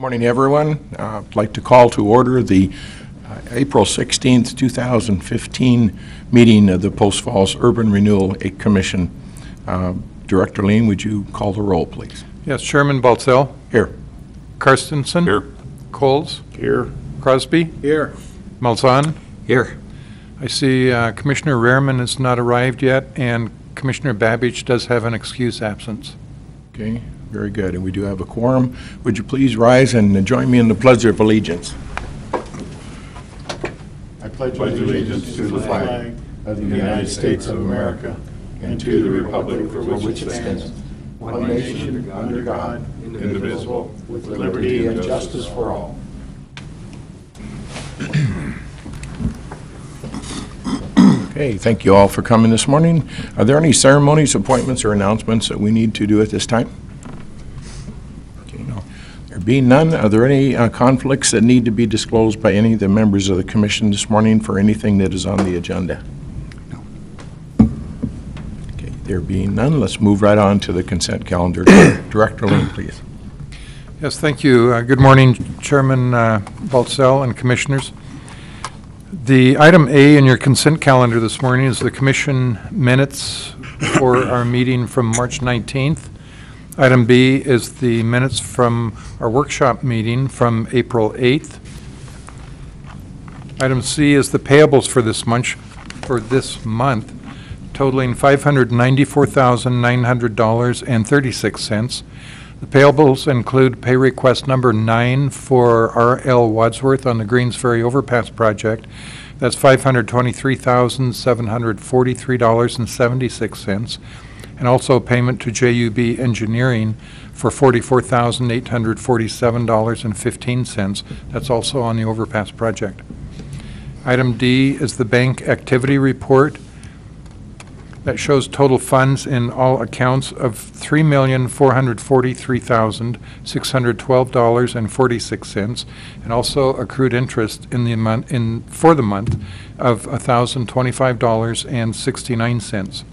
Morning, everyone. I'd like to call to order the April 16th, 2015 meeting of the Post Falls Urban Renewal Commission. Director Lean, would you call the roll, please? Yes, Chairman Baltzell. Here. Carstensen. Here. Coles. Here. Crosby. Here. Malzahn. Here. I see Commissioner Rehrman has not arrived yet, and Commissioner Babich does have an excused absence. Okay, very good. And we do have a quorum. Would you please rise and join me in the Pledge of Allegiance? I pledge allegiance to the flag of the United States of America and to the republic for which it stands, one nation under God, indivisible, with liberty and justice for all. Okay, thank you all for coming this morning. Are there any ceremonies, appointments, or announcements that we need to do at this time? Okay, no. There being none, are there any conflicts that need to be disclosed by any of the members of the commission this morning for anything that is on the agenda? No. Okay, there being none, let's move right on to the consent calendar. Director Lane, please. Yes, thank you. Good morning, Chairman Baltzell and Commissioners. The item A in your consent calendar this morning is the commission minutes for our meeting from March 19th. Item B is the minutes from our workshop meeting from April 8th. Item C is the payables for this month, totaling $594,900.36. The payables include pay request number 9 for R.L. Wadsworth on the Greensferry Overpass project. That's $523,743.76. And also payment to JUB Engineering for $44,847.15. That's also on the Overpass project. Item D is the bank activity report. That shows total funds in all accounts of $3,443,612.46, and also accrued interest in the amount for the month of $1,025.69.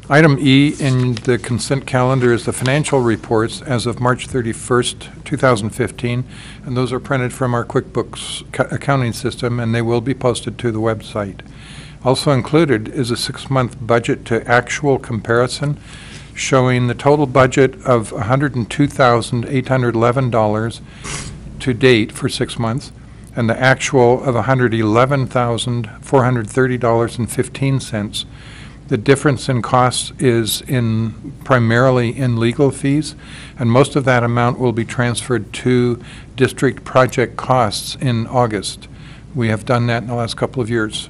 Item E in the consent calendar is the financial reports as of March 31st, 2015, and those are printed from our QuickBooks accounting system, and they will be posted to the website. Also included is a 6-month budget to actual comparison showing the total budget of $102,811 to date for 6 months and the actual of $111,430.15. The difference in costs is primarily in legal fees, and most of that amount will be transferred to district project costs in August. We have done that in the last couple of years.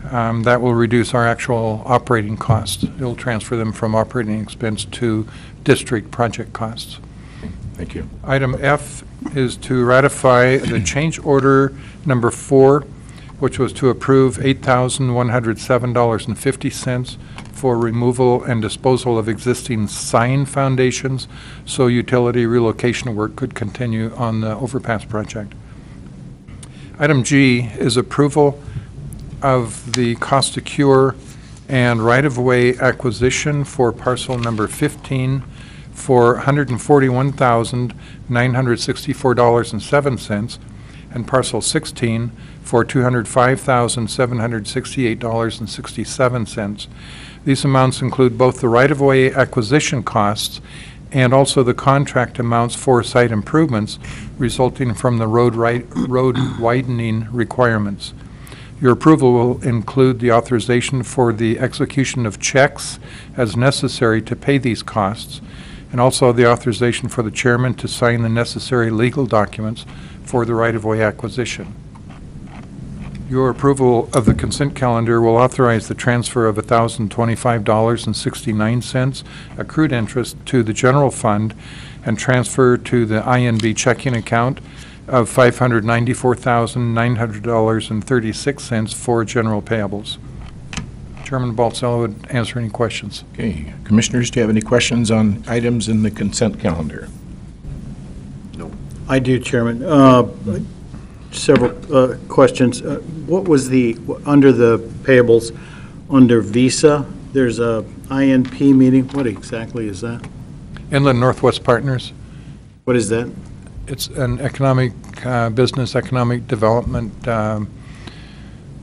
That will reduce our actual operating costs. It will transfer them from operating expense to district project costs. Thank you. Item F is to ratify the change order number 4, which was to approve $8,107.50 for removal and disposal of existing sign foundations so utility relocation work could continue on the Overpass project. Item G is approval of the cost to cure and right-of-way acquisition for parcel number 15 for $141,964.07 and parcel 16 for $205,768.67. These amounts include both the right-of-way acquisition costs and also the contract amounts for site improvements resulting from the road widening requirements. Your approval will include the authorization for the execution of checks as necessary to pay these costs, and also the authorization for the chairman to sign the necessary legal documents for the right-of-way acquisition. Your approval of the consent calendar will authorize the transfer of $1,025.69 accrued interest to the general fund and transfer to the INB checking account of $594,900.36 for general payables. Chairman Baltzell would answer any questions. Okay. Commissioners, do you have any questions on items in the consent calendar? No. I do, Chairman. Several questions. What was under the payables, under Visa, there's a INP meeting. What exactly is that? Inland Northwest Partners. What is that? It's an economic, business economic development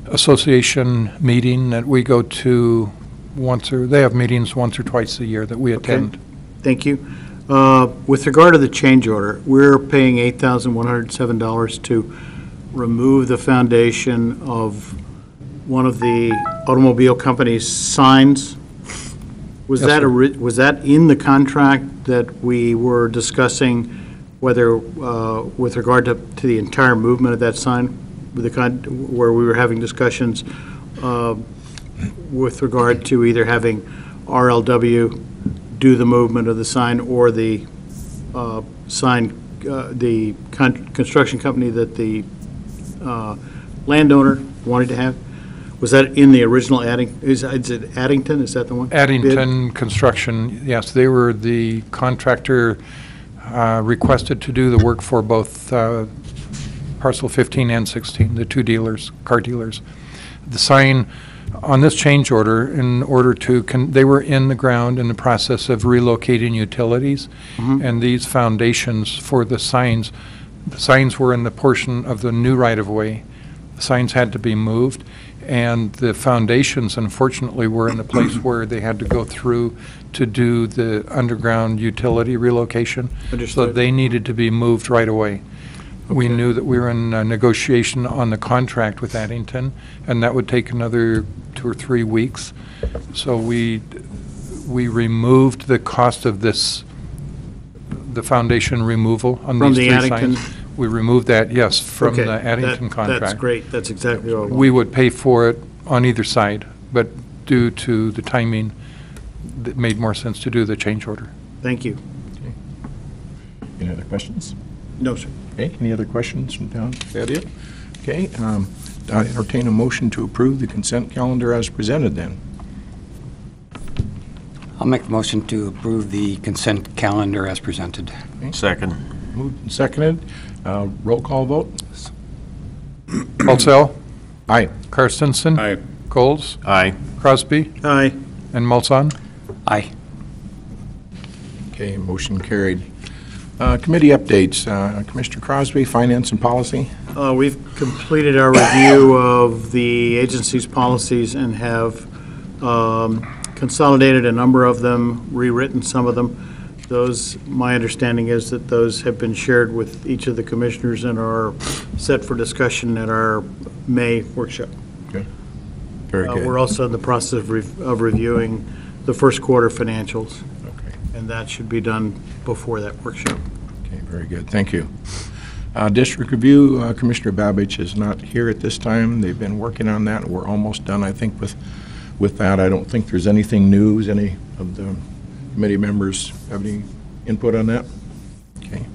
association meeting that we go to they have meetings once or twice a year that we attend. Thank you. With regard to the change order, we're paying $8,107 to remove the foundation of one of the automobile company's signs. Was Yes, that sir. was that in the contract that we were discussing, whether with regard to the entire movement of that sign, with where we were having discussions with regard to either having RLW do the movement of the sign or the sign, the construction company that the landowner wanted to have? Was that in the original is it Addington? Is that the one? Addington Construction, yes, they were the contractor requested to do the work for both Parcel 15 and 16, the two dealers, car dealers. The sign on this change order, in order to, they were in the ground in the process of relocating utilities, and these foundations for the signs were in the portion of the new right-of-way. The signs had to be moved, and the foundations, unfortunately, were in the place where they had to go through to do the underground utility relocation. So Understood. they needed to be moved right away. We knew that we were in negotiation on the contract with Addington, and that would take another 2 or 3 weeks. So we removed the cost of the foundation removal on From these the three Addington? signs. We removed that, yes, from Okay, the Addington contract. That's great. That's exactly what I We wanted. would pay for it on either side, but due to the timing, it made more sense to do the change order. Thank you. Any other questions? No, sir. Okay, any other questions from town? Is that it? Okay, I entertain a motion to approve the consent calendar as presented then. I'll make the motion to approve the consent calendar as presented. Second. Moved and seconded. Roll call vote? Paulsell, Aye. Carstensen. Aye. Coles, Aye. Crosby, Aye. and Mulson. Aye. Okay, motion carried. Committee updates. Commissioner Crosby, Finance and Policy. We've completed our review of the agency's policies and have consolidated a number of them, rewritten some of them. Those, my understanding is that those have been shared with each of the commissioners and are set for discussion at our May workshop. Very good. We're also in the process of reviewing the first quarter financials, Okay. and that should be done before that workshop. Okay, very good. Thank you. District Review, Commissioner Babich is not here at this time. They've been working on that. We're almost done, I think, with that. I don't think there's anything new. Does any of the committee members have any input on that? Okay.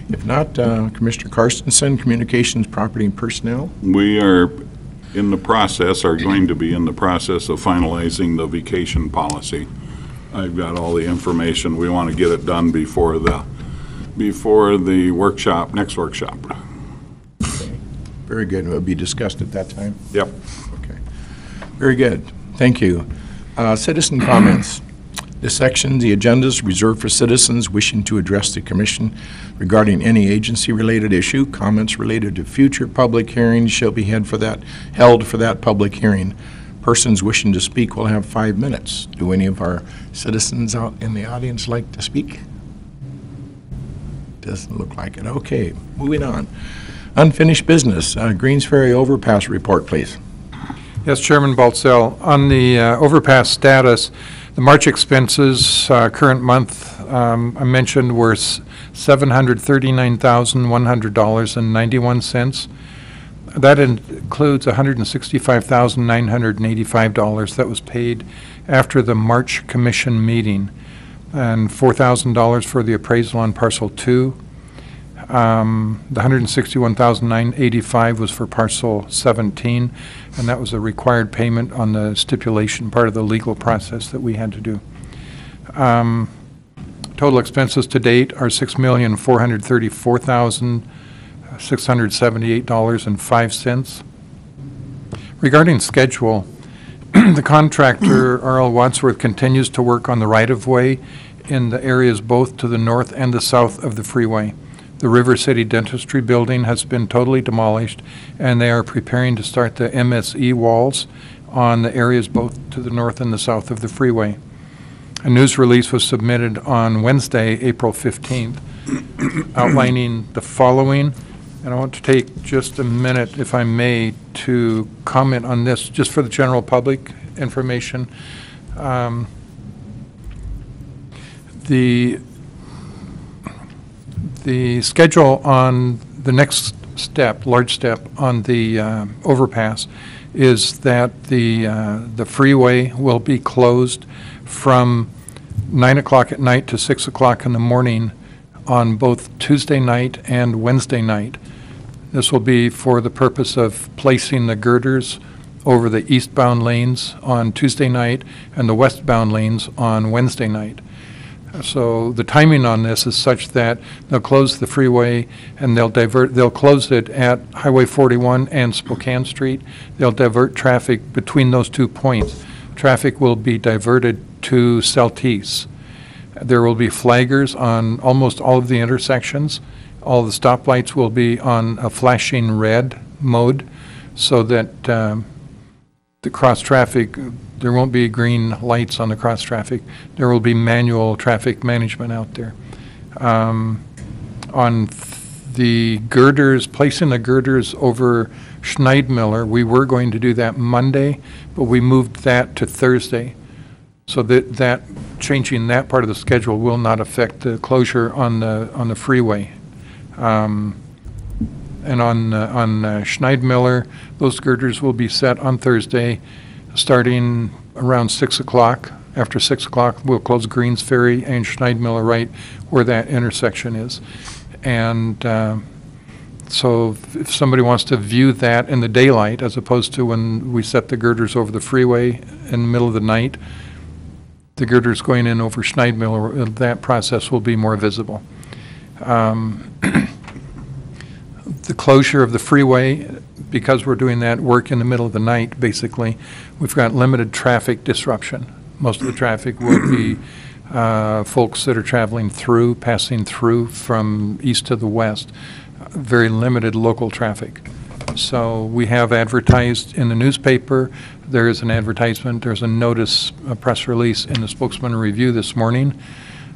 If not, Commissioner Carstensen, Communications, Property, and Personnel. We are in the process, are going to be in the process of finalizing the vacation policy. I've got all the information. We want to get it done before the workshop, next workshop. Very good. It will be discussed at that time. Yep. Okay. Very good. Thank you. Citizen comments. This section, the agendas reserved for citizens wishing to address the commission regarding any agency-related issue. Comments related to future public hearings shall be held for that public hearing. Persons wishing to speak will have 5 minutes. Do any of our citizens out in the audience like to speak? Doesn't look like it. Okay, moving on. Unfinished business. Greensferry Overpass report, please. Yes, Chairman Baltzell, on the overpass status, the March expenses, current month, I mentioned were $739,100.91. That includes $165,985 that was paid after the March Commission meeting, and $4,000 for the appraisal on Parcel 2. The $161,985 was for Parcel 17, and that was a required payment on the stipulation, part of the legal process that we had to do. Total expenses to date are $6,434,678.05. Regarding schedule, the contractor, R.L. Wadsworth, continues to work on the right-of-way in the areas both to the north and the south of the freeway. The River City Dentistry building has been totally demolished, and they are preparing to start the MSE walls on the areas both to the north and the south of the freeway. A news release was submitted on Wednesday, April 15th, outlining the following, and I want to take just a minute, if I may, to comment on this, just for the general public information. The schedule on the next step, large step on the overpass, is that the freeway will be closed from 9 o'clock at night to 6 o'clock in the morning on both Tuesday night and Wednesday night. This will be for the purpose of placing the girders over the eastbound lanes on Tuesday night and the westbound lanes on Wednesday night. So the timing on this is such that they'll close the freeway and they'll close it at Highway 41 and Spokane Street. They'll divert traffic between those 2 points. Traffic will be diverted to Celtice. There will be flaggers on almost all of the intersections. All the stoplights will be on a flashing red mode so that the cross traffic, there won't be green lights on the cross traffic. There will be manual traffic management out there. On the girders, placing the girders over Schneidmiller, we were going to do that Monday, but we moved that to Thursday. So that changing that part of the schedule will not affect the closure on the freeway. And on Schneidmiller, those girders will be set on Thursday, starting around 6 o'clock. After 6 o'clock, we'll close Greensferry and Schneidmiller right where that intersection is. And so if somebody wants to view that in the daylight, as opposed to when we set the girders over the freeway in the middle of the night, the girders going in over Schneidmiller, that process will be more visible. The closure of the freeway, because we're doing that work in the middle of the night, basically, we've got limited traffic disruption. Most of the traffic will be folks that are traveling through, passing through from east to the west. Very limited local traffic. So we have advertised in the newspaper. There is an advertisement. There's a notice, a press release in the Spokesman Review this morning.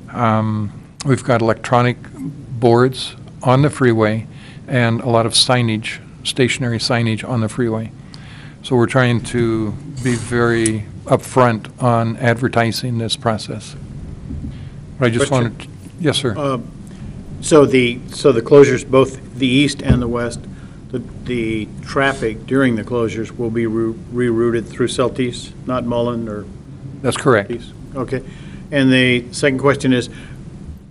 We've got electronic boards on the freeway and a lot of signage, stationary signage on the freeway. So we're trying to be very upfront on advertising this process. But I just Question. wanted, yes, sir. So the closures, both the east and the west, the traffic during the closures will be rerouted through Celtice, not Mullen or That's correct. Celtice? Okay. And the second question is,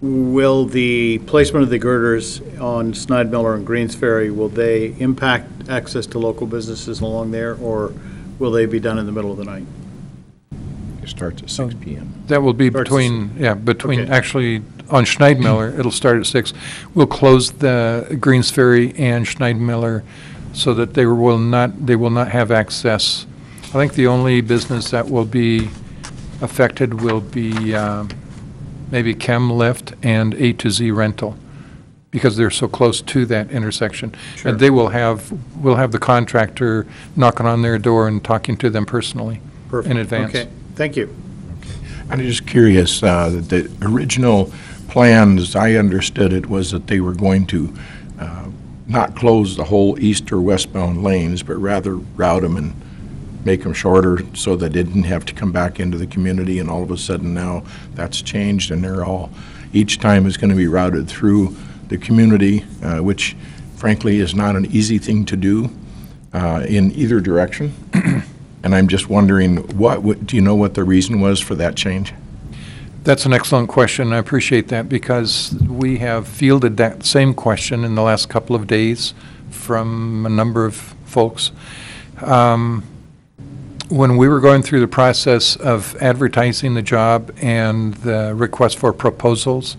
will the placement of the girders on Schneidmiller and Greensferry, will they impact access to local businesses along there, or will they be done in the middle of the night? It starts at 6 p.m. That will be Starts between, Okay. actually, on Schneidmiller, it'll start at 6. We'll close the Greensferry and Schneidmiller so that they will not have access. I think the only business that will be affected will be maybe Chem Lift and A to Z Rental, because they're so close to that intersection. Sure. And we'll have the contractor knocking on their door and talking to them personally in advance. Okay, thank you. I'm just curious, the original plan, as I understood it, was that they were going to not close the whole east or westbound lanes, but rather route them and make them shorter so they didn't have to come back into the community, and all of a sudden now that's changed and each time is going to be routed through the community, which frankly is not an easy thing to do in either direction. And I'm just wondering, do you know what the reason was for that change? That's an excellent question. I appreciate that, because we have fielded that same question in the last couple of days from a number of folks. When we were going through the process of advertising the job and the request for proposals,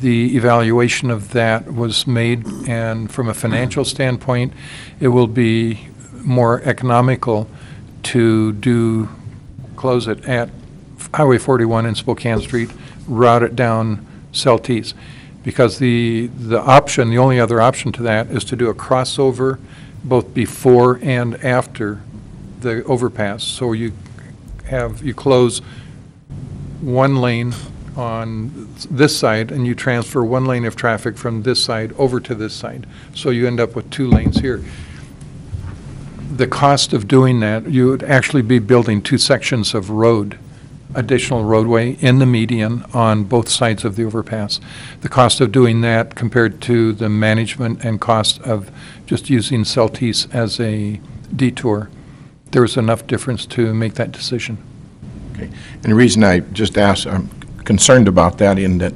the evaluation of that was made, and from a financial standpoint, it will be more economical to close it at Highway 41 and Spokane Street route it down Celtice. Because the only other option to that is to do a crossover both before and after the overpass. So you close one lane on this side and you transfer one lane of traffic from this side over to this side. So you end up with 2 lanes here. The cost of doing that, you would actually be building 2 sections of road, additional roadway in the median on both sides of the overpass. The cost of doing that compared to the management and cost of just using Celtice as a detour, there was enough difference to make that decision. Okay. And the reason I just asked, I'm concerned about that in that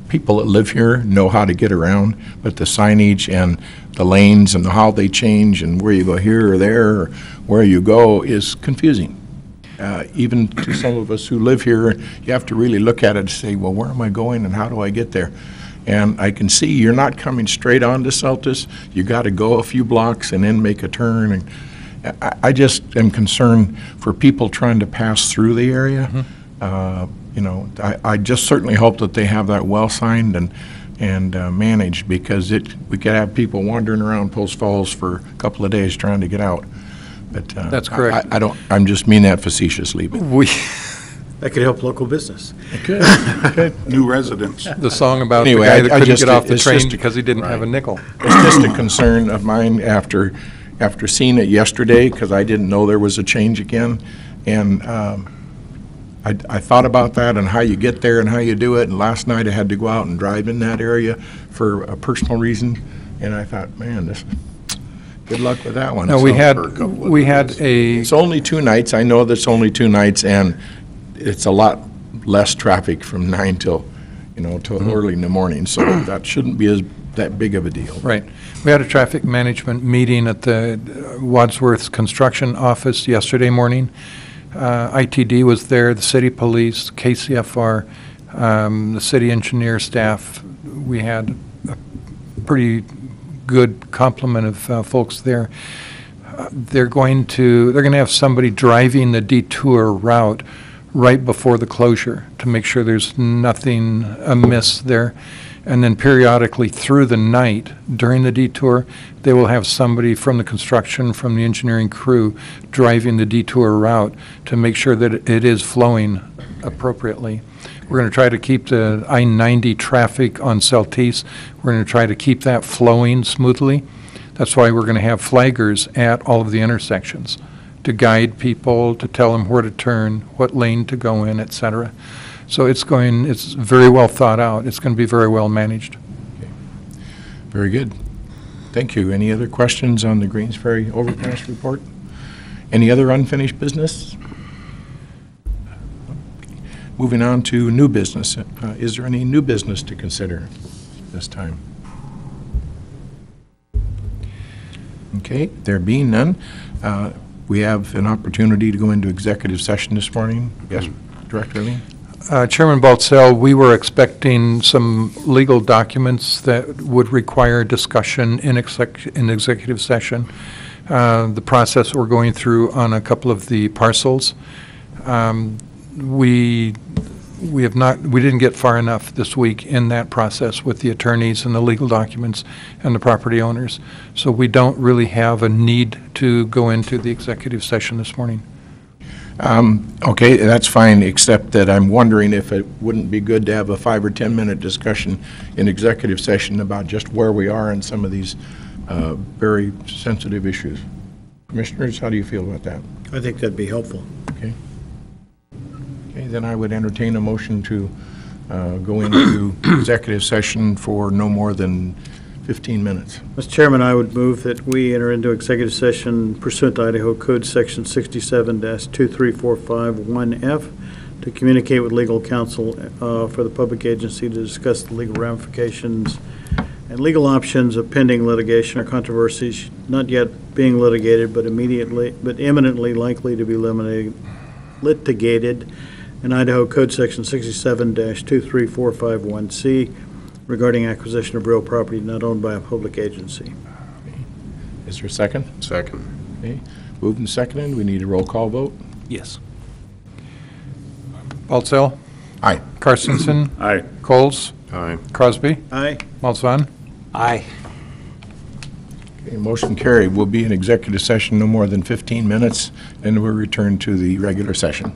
people that live here know how to get around, but the signage and the lanes and how they change and where you go here or there or where you go is confusing. Even to some of us who live here, you have to really look at it and say, well, where am I going and how do I get there? And I can see you're not coming straight on to Celtice. You got to go a few blocks and then make a turn. And I just am concerned for people trying to pass through the area. I just certainly hope that they have that well signed and managed, because we could have people wandering around Post Falls for a couple of days trying to get out. But That's correct. I'm just mean that facetiously. But That could help local business. it could. New residents. The song about Anyway, the guy that I couldn't just- get off the it's train just- because he didn't have a nickel. It's just a concern of mine after seeing it yesterday, because I didn't know there was a change again. And I thought about that and how you get there and how you do it. And last night I had to go out and drive in that area for a personal reason. And I thought, man, good luck with that one. No, So- we had a, It's only 2 nights. I know that's only 2 nights, and it's a lot less traffic from 9 till early in the morning. So that shouldn't be that big of a deal. right. We had a traffic management meeting at the Wadsworth's construction office yesterday morning. ITD was there, the city police, KCFR, the city engineer staff. We had a pretty good complement of folks there. They're going to have somebody driving the detour route right before the closure to make sure there's nothing amiss there. And then periodically through the night, during the detour, they will have somebody from the construction, from the engineering crew, driving the detour route to make sure that it is flowing appropriately. We're going to try to keep the I-90 traffic on Celtice. We're going to try to keep that flowing smoothly. That's why we're going to have flaggers at all of the intersections to guide people, to tell them where to turn, what lane to go in, et cetera. So it's very well thought out. It's going to be very well managed. Very good. Thank you. Any other questions on the Greensferry Overpass report? Any other unfinished business? Moving on to new business. Is there any new business to consider this time? Okay, there being none, we have an opportunity to go into executive session this morning. Yes, Director Lee? Chairman Baltzell, we were expecting some legal documents that would require discussion in executive session. The process we're going through on a couple of the parcels. We didn't get far enough this week in that process with the attorneys and the legal documents and the property owners. So we don't really have a need to go into the executive session this morning. Okay, that's fine, except that I'm wondering if it wouldn't be good to have a 5 or 10 minute discussion in executive session about just where we are in some of these very sensitive issues. Commissioners, how do you feel about that? I think that'd be helpful. Okay. Okay, then I would entertain a motion to go into executive session for no more than 15 minutes. Mr. Chairman, I would move that we enter into executive session pursuant to Idaho Code Section 67-23451F to communicate with legal counsel for the public agency to discuss the legal ramifications and legal options of pending litigation or controversies not yet being litigated but imminently likely to be litigated in Idaho Code Section 67-23451C regarding acquisition of real property not owned by a public agency. Is there a second? Second. Okay, moved and seconded. We need a roll call vote. Yes. Baltzell? Aye. Carstensen, Aye. Coles, Aye. Crosby, Aye. Malzahn. Aye. Okay, motion carried. We'll be in executive session no more than 15 minutes, and we'll return to the regular session.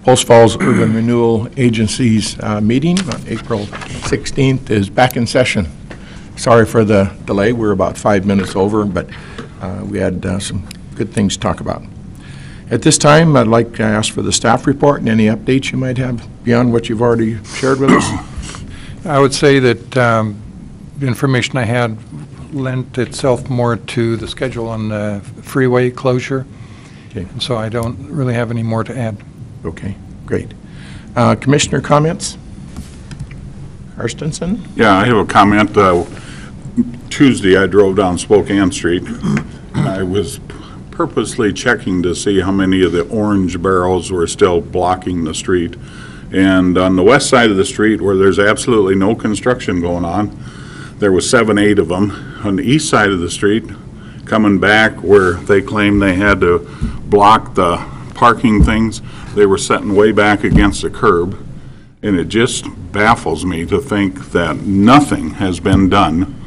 Post Falls Urban Renewal Agency's meeting on April 16th is back in session. Sorry for the delay. We're about 5 minutes over, but we had some good things to talk about. At this time, I'd like to ask for the staff report and any updates you might have beyond what you've already shared with us. I would say that the information I had lent itself more to the schedule on the freeway closure. Okay. And so I don't really have any more to add. Okay, great. Commissioner comments? Carstensen? Yeah, I have a comment. Tuesday, I drove down Spokane Street. I was purposely checking to see how many of the orange barrels were still blocking the street. And on the west side of the street, where there's absolutely no construction going on, there was 7, 8 of them. On the east side of the street, coming back where they claimed they had to block the parking things, they were sitting way back against the curb. And it just baffles me to think that nothing has been done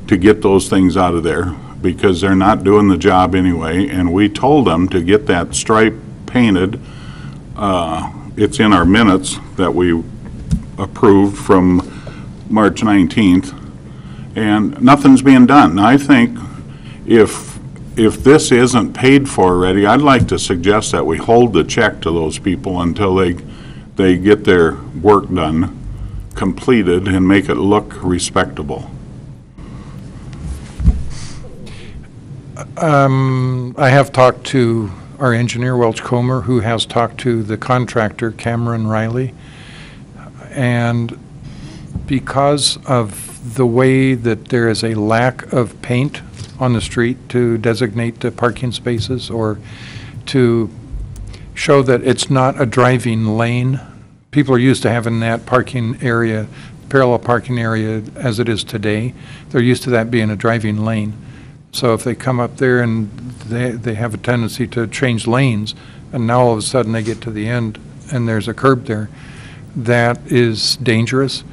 to get those things out of there, because they're not doing the job anyway. And we told them to get that stripe painted. It's in our minutes that we approved from March 19th, and nothing's being done. Now, I think if this isn't paid for already, I'd like to suggest that we hold the check to those people until they get their work done, completed, and make it look respectable. I have talked to our engineer, Welch Comer, who has talked to the contractor, Cameron Riley. And because of the way that there is a lack of paint on the street to designate the parking spaces, or to show that it's not a driving lane. People are used to having that parking area, parallel parking area as it is today. They're used to that being a driving lane. So if they come up there and they have a tendency to change lanes, and now all of a sudden they get to the end and there's a curb there, that is dangerous.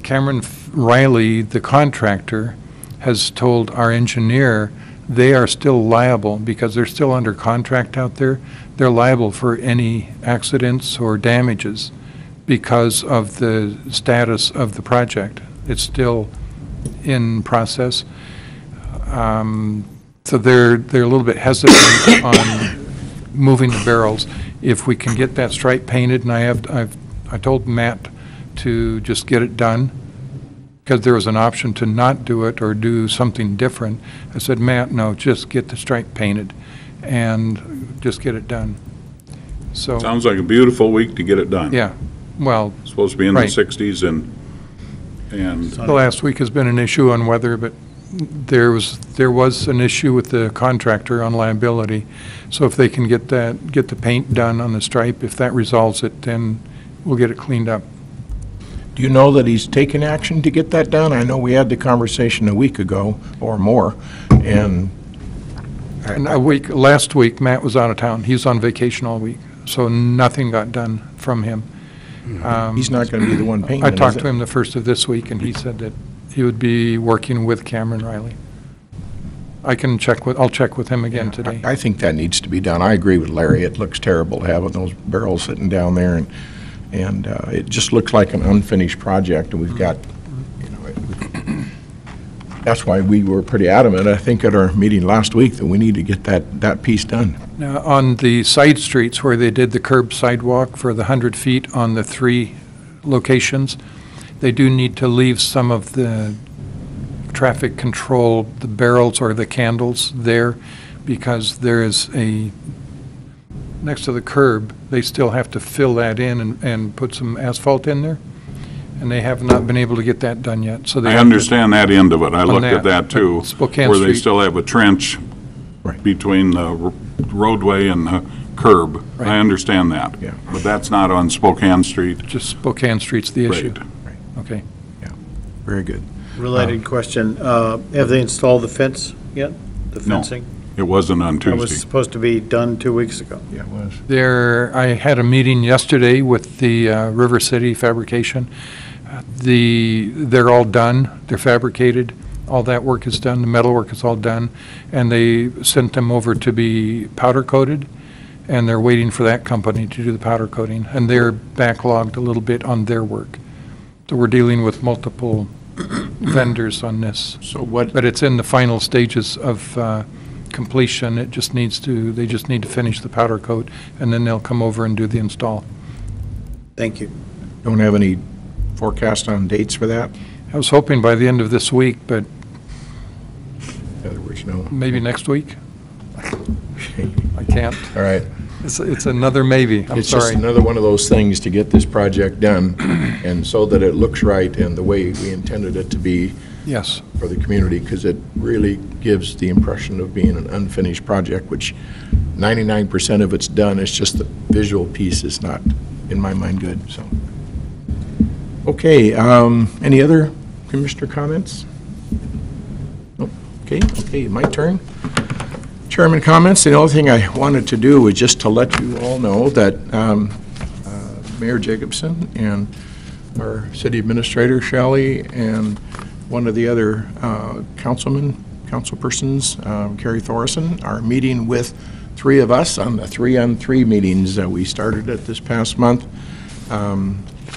Cameron Riley, the contractor, has told our engineer they are still liable, because they're still under contract out there. They're liable for any accidents or damages because of the status of the project. It's still in process. So they're a little bit hesitant on moving the barrels. If we can get that stripe painted, and I told Matt to just get it done, because there was an option to not do it or do something different. I said, Matt, no, just get the stripe painted and just get it done. So Sounds like a beautiful week to get it done. yeah, well, It's supposed to be in Right. the 60s, and the last week has been an issue on weather, but there was an issue with the contractor on liability. So if they can get the paint done on the stripe, if that resolves it, then we'll get it cleaned up. Do you know that he's taken action to get that done? I know we had the conversation a week ago or more, and And last week, Matt was out of town. He was on vacation all week, so nothing got done from him. he's not going to be the one painting I it, is talked it? to him the first of this week, and he said that he would be working with Cameron Riley. I'll check with him again today. I think that needs to be done. I agree with Larry. It looks terrible to have those barrels sitting down there, and it just looks like an unfinished project, and we've got, that's why we were pretty adamant, I think, at our meeting last week, that we need to get that piece done. Now, on the side streets where they did the curb sidewalk for the 100 feet on the 3 locations, they do need to leave some of the traffic control, the barrels or the candles there, because there is next to the curb, they still have to fill that in and put some asphalt in there, and they have not been able to get that done yet. So I understand that end of it. I looked at that too, Spokane where they Street. still have a trench Right. between the roadway and the curb. Right. I understand that. Yeah. But that's not on Spokane Street. Just Spokane Street's the issue. Right. Okay. Very good. Related question, have they installed the fence yet? The No. fencing? It wasn't on That was Tuesday. supposed to be done 2 weeks ago. Yeah, it was. I had a meeting yesterday with the River City Fabrication. They're all done, they're fabricated, all that work is done, the metal work is all done, and they sent them over to be powder coated, and they're waiting for that company to do the powder coating, and they're backlogged a little bit on their work. So we're dealing with multiple vendors on this. So what, But it's in the final stages of completion. They just need to finish the powder coat, and then they'll come over and do the install. Thank you. don't have any forecast on dates for that? I was hoping by the end of this week, but In other words, no. maybe next week? I can't. All right. It's another maybe. I'm It's just sorry. another one of those things to get this project done, and so that it looks right and the way we intended it to be Yes. for the community, because it really gives the impression of being an unfinished project, which 99% of it's done. It's just the visual piece is not, in my mind, good, so. Okay, any other commissioner comments? Nope. Okay, my turn. Chairman comments. The only thing I wanted to do was just to let you all know that Mayor Jacobson and our city administrator, Shelley, and one of the other councilpersons, Carrie Thorson, are meeting with three of us on the 3-on-3 meetings that we started at this past month.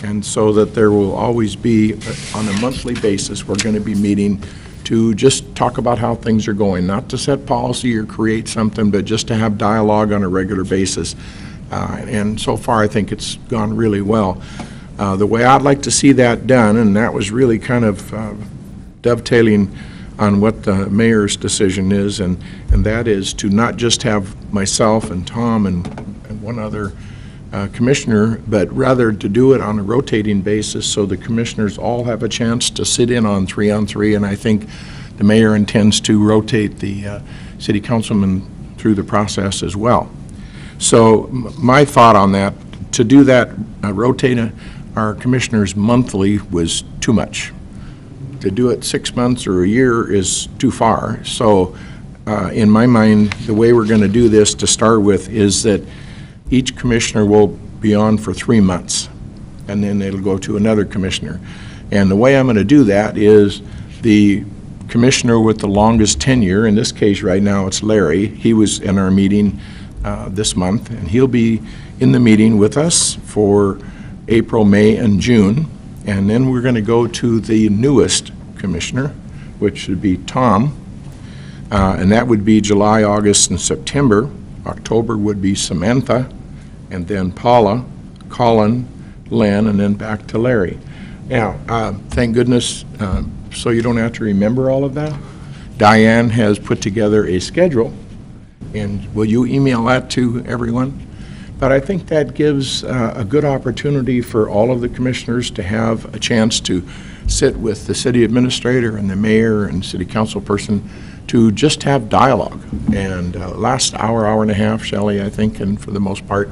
And so that there will always be, on a monthly basis, we're going to be meeting to just talk about how things are going, not to set policy or create something, but just to have dialogue on a regular basis. And so far, I think it's gone really well. The way I'd like to see that done, and that was really kind of dovetailing on what the mayor's decision is, and that is to not just have myself and Tom and one other commissioner, but rather to do it on a rotating basis so the commissioners all have a chance to sit in on 3-on-3, and I think the mayor intends to rotate the city councilman through the process as well. So my thought on that, to do that, rotate our commissioners monthly was too much. To do it 6 months or a year is too far. So in my mind, the way we're going to do this to start with is that each commissioner will be on for 3 months, and then it'll go to another commissioner. And the way I'm going to do that is the commissioner with the longest tenure, in this case right now it's Larry, he was in our meeting this month, and he'll be in the meeting with us for April, May, and June. And then we're going to go to the newest commissioner, which would be Tom, and that would be July, August, and September. October would be Samantha, and then Paula, Colin, Len, and then back to Larry. Now, thank goodness, so you don't have to remember all of that, Diane has put together a schedule, and will you email that to everyone? But I think that gives a good opportunity for all of the commissioners to have a chance to sit with the city administrator and the mayor and city council person to just have dialogue. And last hour and a half, Shelley, I think, and for the most part.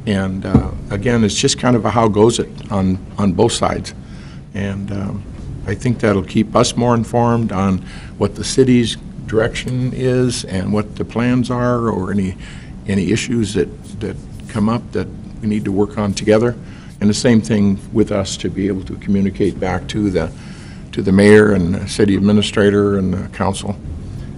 And again, it's just kind of a how goes it on both sides. And I think that'll keep us more informed on what the city's direction is and what the plans are, or any issues that come up that we need to work on together. And the same thing with us, to be able to communicate back to the mayor and the city administrator and the council.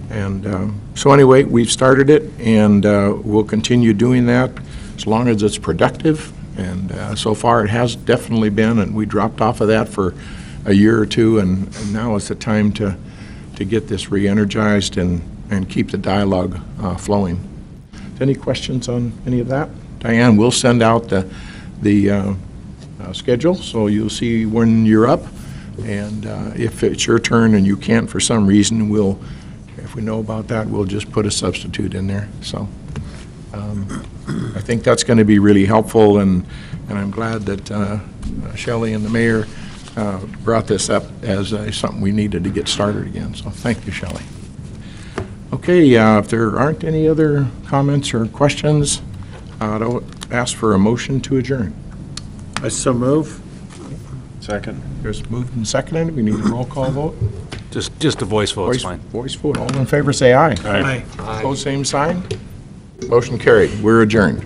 And so anyway, we've started it, and we'll continue doing that as long as it's productive. And so far it has definitely been, and we dropped off of that for a year or two, and now is the time to get this re-energized and keep the dialogue flowing. Any questions on any of that? Diane, we'll send out the schedule, so you'll see when you're up. And if it's your turn and you can't for some reason, if we know about that, we'll just put a substitute in there. So I think that's going to be really helpful, and I'm glad that Shelley and the mayor brought this up as something we needed to get started again. So thank you, Shelley. Okay, if there aren't any other comments or questions, I'll ask for a motion to adjourn. I so move. Second. There's moved and seconded. We need a roll call vote. Just a voice vote, it's fine. Voice vote. All in favor, say aye. Aye. Opposed, same sign. Motion carried. We're adjourned.